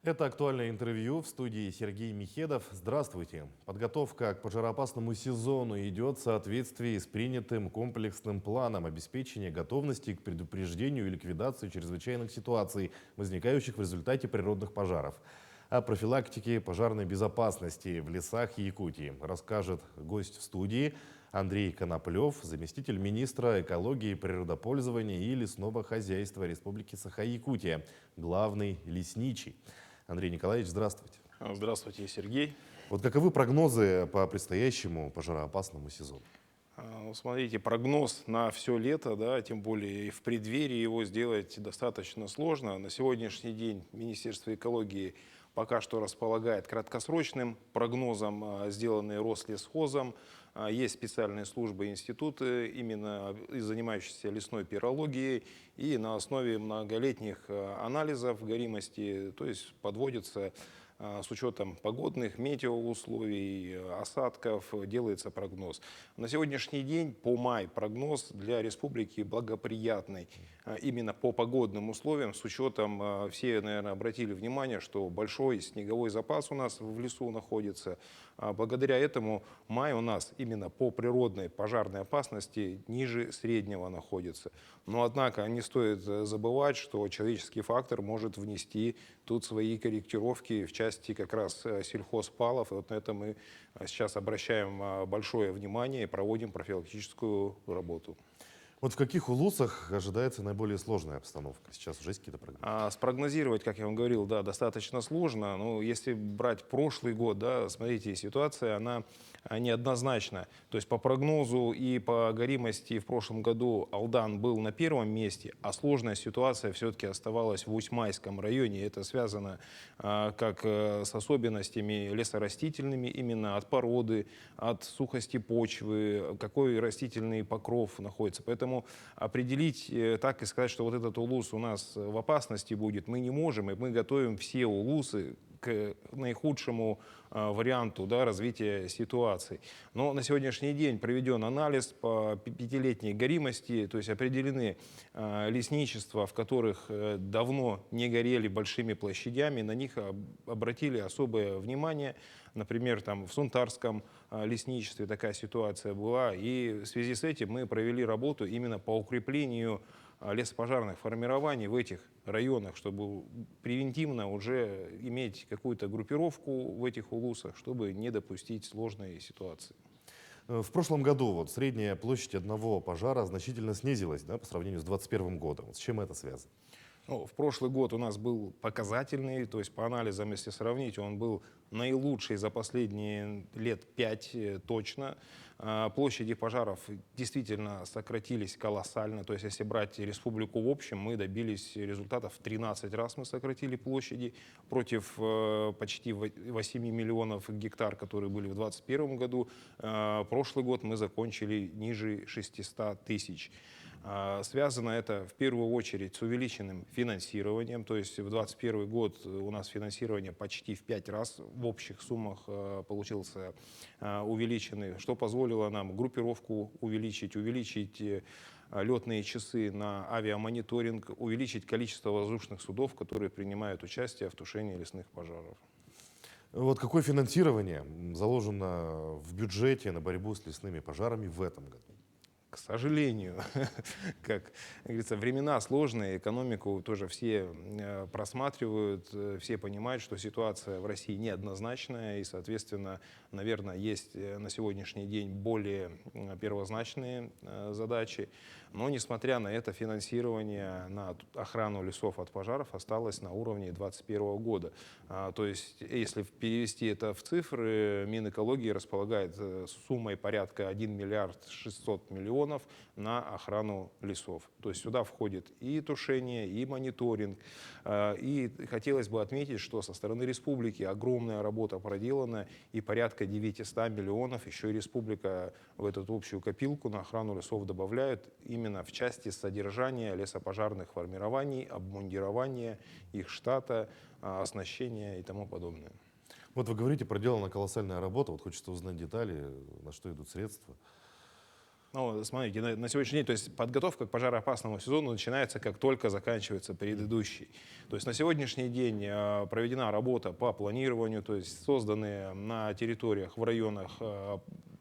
Это актуальное интервью, в студии Сергей Михедов. Здравствуйте. Подготовка к пожароопасному сезону идет в соответствии с принятым комплексным планом обеспечения готовности к предупреждению и ликвидации чрезвычайных ситуаций, возникающих в результате природных пожаров. О профилактике пожарной безопасности в лесах Якутии расскажет гость в студии Андрей Коноплев, заместитель министра экологии, природопользования и лесного хозяйства Республики Саха-Якутия, главный лесничий. Андрей Николаевич, здравствуйте. Здравствуйте, Сергей. Вот каковы прогнозы по предстоящему пожароопасному сезону? Смотрите, прогноз на все лето, да, тем более и в преддверии его сделать достаточно сложно. На сегодняшний день Министерство экологии пока что располагает краткосрочным прогнозом, сделанный Рослесхозом. Есть специальные службы, институты, именно занимающиеся лесной пирологией. И на основе многолетних анализов горимости, то есть подводится с учетом погодных, метеоусловий, осадков, делается прогноз. На сегодняшний день по май прогноз для республики благоприятный именно по погодным условиям, с учетом, все, наверное, обратили внимание, что большой снеговой запас у нас в лесу находится. Благодаря этому май у нас именно по природной пожарной опасности ниже среднего находится. Но, однако, не стоит забывать, что человеческий фактор может внести тут свои корректировки в части как раз сельхозпалов. И вот на это мы сейчас обращаем большое внимание и проводим профилактическую работу. Вот в каких улусах ожидается наиболее сложная обстановка? Сейчас уже есть какие-то прогнозы? Спрогнозировать, как я вам говорил, да, достаточно сложно. Но если брать прошлый год, да, смотрите, ситуация, она неоднозначна. То есть по прогнозу и по горимости в прошлом году Алдан был на первом месте, а сложная ситуация все-таки оставалась в Усть-Майском районе. Это связано как с особенностями лесорастительными, именно от породы, от сухости почвы, какой растительный покров находится. Поэтому определить так и сказать, что вот этот улус у нас в опасности будет, мы не можем, и мы готовим все улусы к наихудшему варианту, да, развития ситуации. Но на сегодняшний день проведен анализ по пятилетней горимости, то есть определены лесничества, в которых давно не горели большими площадями, на них обратили особое внимание. Например, там в Сунтарском лесничестве такая ситуация была, и в связи с этим мы провели работу именно по укреплению лесопожарных формирований в этих районах, чтобы превентивно уже иметь какую-то группировку в этих улусах, чтобы не допустить сложной ситуации. В прошлом году вот средняя площадь одного пожара значительно снизилась, да, по сравнению с 2021 годом. С чем это связано? Ну, в прошлый год у нас был показательный, то есть по анализам, если сравнить, он был наилучший за последние лет 5 точно. Площади пожаров действительно сократились колоссально. То есть если брать республику в общем, мы добились результатов в 13 раз мы сократили площади против почти 8 миллионов гектар, которые были в 2021 году. Прошлый год мы закончили ниже 600 тысяч. Связано это в первую очередь с увеличенным финансированием. То есть в 2021 год у нас финансирование почти в 5 раз в общих суммах получился увеличенный, что позволило нам группировку увеличить летные часы на авиамониторинг, увеличить количество воздушных судов, которые принимают участие в тушении лесных пожаров. Вот какое финансирование заложено в бюджете на борьбу с лесными пожарами в этом году? К сожалению, как говорится, времена сложные, экономику тоже все просматривают, все понимают, что ситуация в России неоднозначная, и, соответственно, наверное, есть на сегодняшний день более первозначные задачи. Но, несмотря на это, финансирование на охрану лесов от пожаров осталось на уровне 2021 года. То есть, если перевести это в цифры, Минэкологии располагает суммой порядка 1 миллиард 600 миллионов на охрану лесов. То есть сюда входит и тушение, и мониторинг. И хотелось бы отметить, что со стороны республики огромная работа проделана, и порядка 900 миллионов еще и республика в эту общую копилку на охрану лесов добавляет именно в части содержания лесопожарных формирований, обмундирования их штата, оснащения и тому подобное. Вот вы говорите, проделана колоссальная работа, вот хочется узнать детали, на что идут средства. Ну, смотрите, на сегодняшний день, то есть подготовка к пожароопасному сезону начинается, как только заканчивается предыдущий. То есть на сегодняшний день проведена работа по планированию, то есть созданы на территориях, в районах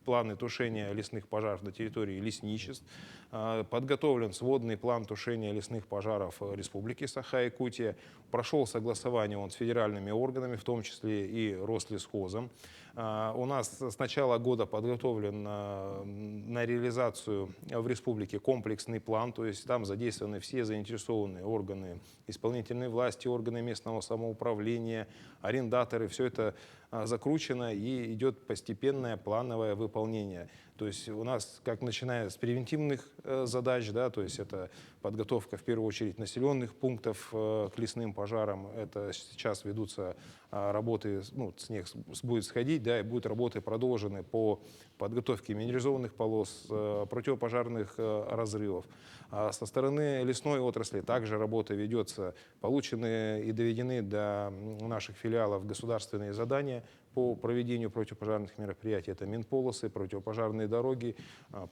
планы тушения лесных пожаров на территории лесничеств, подготовлен сводный план тушения лесных пожаров Республики Саха-Якутия, прошел согласование он с федеральными органами, в том числе и Рослесхозом. У нас с начала года подготовлен на реализацию в республике комплексный план, то есть там задействованы все заинтересованные органы исполнительной власти, органы местного самоуправления, арендаторы. Все это закручено и идет постепенное плановое выполнение. То есть у нас, как начиная с превентивных задач, да, то есть это подготовка в первую очередь населенных пунктов к лесным пожарам. Это сейчас ведутся работы, ну, снег будет сходить, да, и будут работы продолжены по подготовке минерализованных полос, противопожарных разрывов. А со стороны лесной отрасли также работа ведется. Получены и доведены до наших филиалов государственные задания по проведению противопожарных мероприятий. Это минполосы, противопожарные дороги,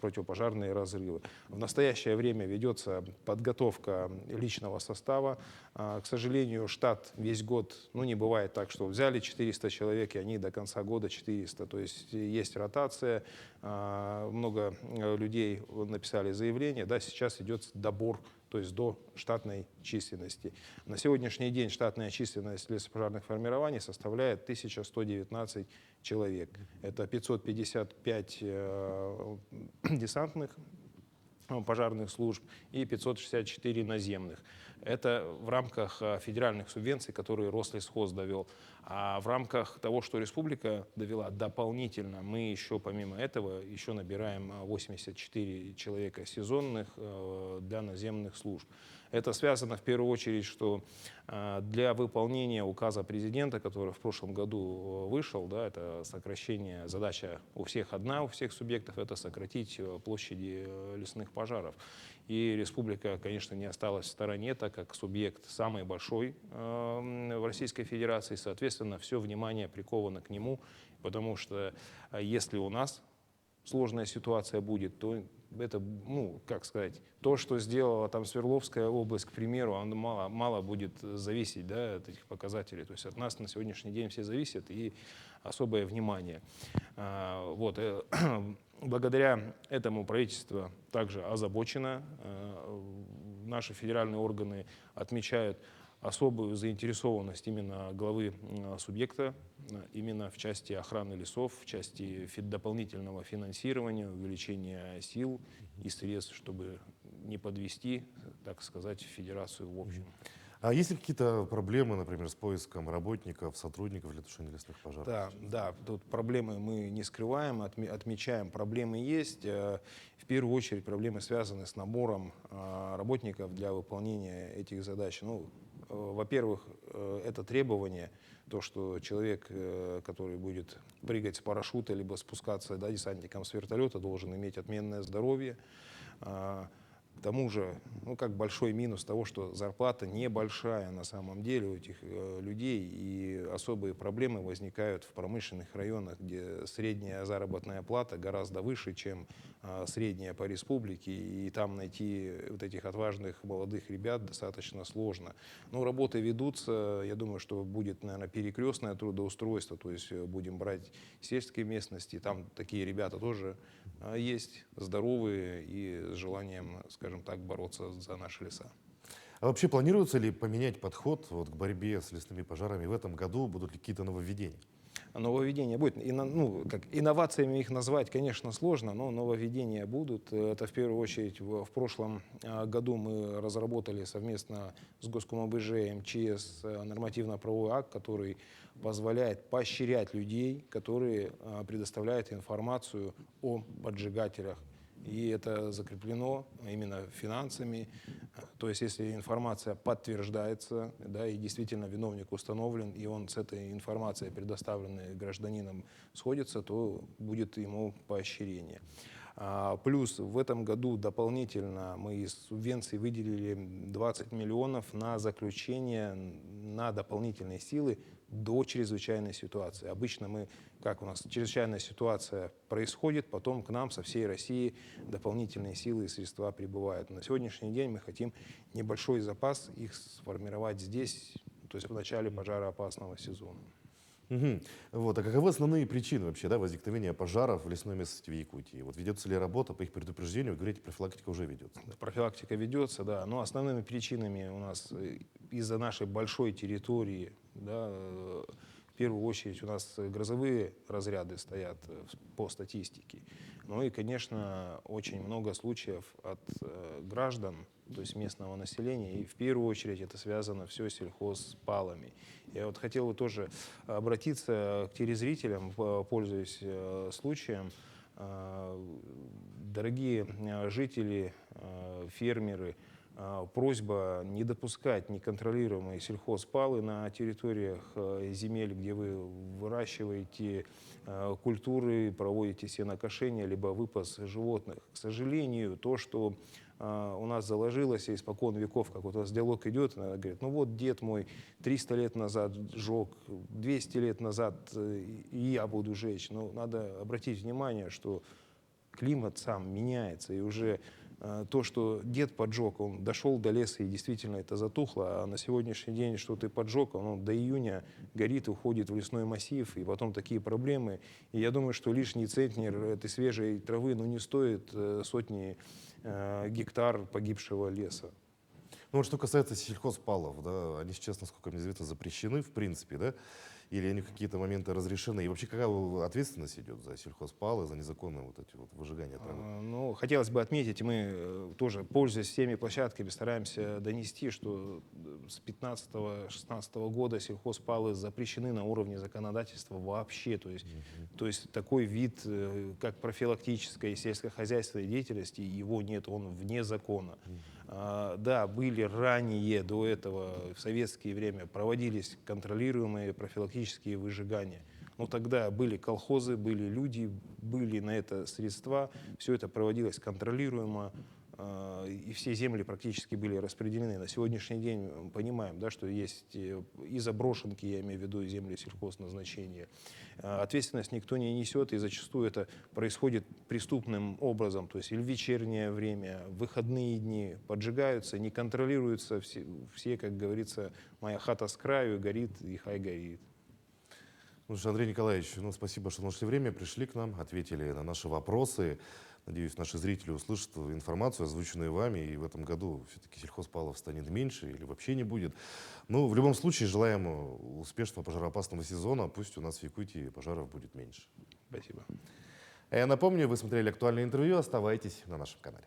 противопожарные разрывы. В настоящее время ведется подготовка личного состава. К сожалению, штат весь год, ну, не бывает так, что взяли 400 человек, и они до конца года 400. То есть есть ротация, много людей написали заявление, да, сейчас идет добор, то есть до штатной численности. На сегодняшний день штатная численность лесопожарных формирований составляет 1119 человек. Это 555 десантных пожарных служб и 564 наземных. Это в рамках федеральных субвенций, которые Рослесхоз довел. А в рамках того, что республика довела дополнительно, мы еще помимо этого еще набираем 84 человека сезонных для наземных служб. Это связано в первую очередь, что для выполнения указа президента, который в прошлом году вышел, да, это сокращение, задача у всех одна, у всех субъектов, это сократить площади лесных пожаров. И республика, конечно, не осталась в стороне, так как субъект самый большой в Российской Федерации, соответственно, все внимание приковано к нему, потому что если у нас сложная ситуация будет, то это, ну, как сказать, то, что сделала там Свердловская область, к примеру, оно мало будет зависеть, да, от этих показателей. То есть от нас на сегодняшний день все зависят, и особое внимание. Вот. Благодаря этому правительство также озабочено. Наши федеральные органы отмечают особую заинтересованность именно главы субъекта, именно в части охраны лесов, в части дополнительного финансирования, увеличения сил и средств, чтобы не подвести, так сказать, федерацию в общем. А есть ли какие-то проблемы, например, с поиском работников, сотрудников для тушения лесных пожаров? Да, тут проблемы мы не скрываем, отмечаем, проблемы есть. В первую очередь проблемы связаны с набором работников для выполнения этих задач. Ну, во-первых, это требование, то, что человек, который будет прыгать с парашюта, либо спускаться, да, десантником с вертолета, должен иметь отменное здоровье. К тому же, ну, как большой минус того, что зарплата небольшая на самом деле у этих людей, и особые проблемы возникают в промышленных районах, где средняя заработная плата гораздо выше, чем средняя по республике, и там найти вот этих отважных молодых ребят достаточно сложно. Но работы ведутся, я думаю, что будет, наверное, перекрестное трудоустройство, то есть будем брать сельские местности, там такие ребята тоже есть, здоровые и с желанием, скажем так, бороться за наши леса. А вообще планируется ли поменять подход вот, к борьбе с лесными пожарами в этом году? Будут ли какие-то нововведения? Нововведения будут. Ну, как инновациями их назвать, конечно, сложно, но нововведения будут. Это в первую очередь в прошлом году мы разработали совместно с Госком ОБЖ и МЧС нормативно-правовой акт, который позволяет поощрять людей, которые предоставляют информацию о поджигателях. И это закреплено именно финансами. То есть если информация подтверждается, да, и действительно виновник установлен, и он с этой информацией, предоставленной гражданином, сходится, то будет ему поощрение. Плюс в этом году дополнительно мы из субвенций выделили 20 миллионов на заключение на дополнительные силы до чрезвычайной ситуации. Обычно мы, как у нас чрезвычайная ситуация происходит, потом к нам со всей России дополнительные силы и средства прибывают. На сегодняшний день мы хотим небольшой запас их сформировать здесь, то есть в начале пожароопасного сезона. Мгм. Вот. А каковы основные причины вообще, да, возникновения пожаров в лесной местности в Якутии? Вот ведется ли работа по их предупреждению? Вы говорите, профилактика уже ведется. Да? Профилактика ведется, да, но основными причинами у нас из-за нашей большой территории, да, в первую очередь у нас грозовые разряды стоят по статистике. Ну и, конечно, очень много случаев от граждан, то есть местного населения, и в первую очередь это связано все с сельхозпалами. Я вот хотел бы тоже обратиться к телезрителям, пользуясь случаем. Дорогие жители, фермеры, просьба не допускать неконтролируемые сельхозпалы на территориях земель, где вы выращиваете культуры, проводите сенокошение, либо выпас животных. К сожалению, то, что у нас заложилось и испокон веков, как вот у нас диалог идет, она говорит, ну вот дед мой 300 лет назад сжег, 200 лет назад и я буду жечь. Но надо обратить внимание, что климат сам меняется, и уже то, что дед поджег, он дошел до леса, и действительно это затухло, а на сегодняшний день, что ты поджег, он до июня горит, уходит в лесной массив, и потом такие проблемы. И я думаю, что лишний центнер этой свежей травы не стоит сотни гектар погибшего леса. Ну вот что касается сельхозпалов, да, они сейчас, насколько мне известно, запрещены в принципе, да? Или они в какие-то моменты разрешены? И вообще какая ответственность идет за сельхозпалы, за незаконное вот эти вот выжигание травы? Ну, хотелось бы отметить, мы тоже, пользуясь всеми площадками, стараемся донести, что с 2015-2016 года сельхозпалы запрещены на уровне законодательства вообще. То есть такой вид, как профилактической сельскохозяйственной деятельности, его нет, он вне закона. Да, были ранее, до этого, в советское время, проводились контролируемые профилактические выжигания. Но тогда были колхозы, были люди, были на это средства, все это проводилось контролируемо, и все земли практически были распределены. На сегодняшний день мы понимаем, да, что есть и заброшенки, я имею в виду земли сельхозназначения. Ответственность никто не несет, и зачастую это происходит преступным образом, то есть или в вечернее время, в выходные дни поджигаются, не контролируются, все, как говорится, моя хата с краю горит, и хай горит. Ну что ж, Андрей Николаевич, ну, спасибо, что нашли время, пришли к нам, ответили на наши вопросы. Надеюсь, наши зрители услышат информацию, озвученную вами, и в этом году все-таки сельхозпалов станет меньше или вообще не будет. Ну, в любом случае, желаем успешного пожароопасного сезона. Пусть у нас в Якутии пожаров будет меньше. Спасибо. Я напомню, вы смотрели актуальное интервью. Оставайтесь на нашем канале.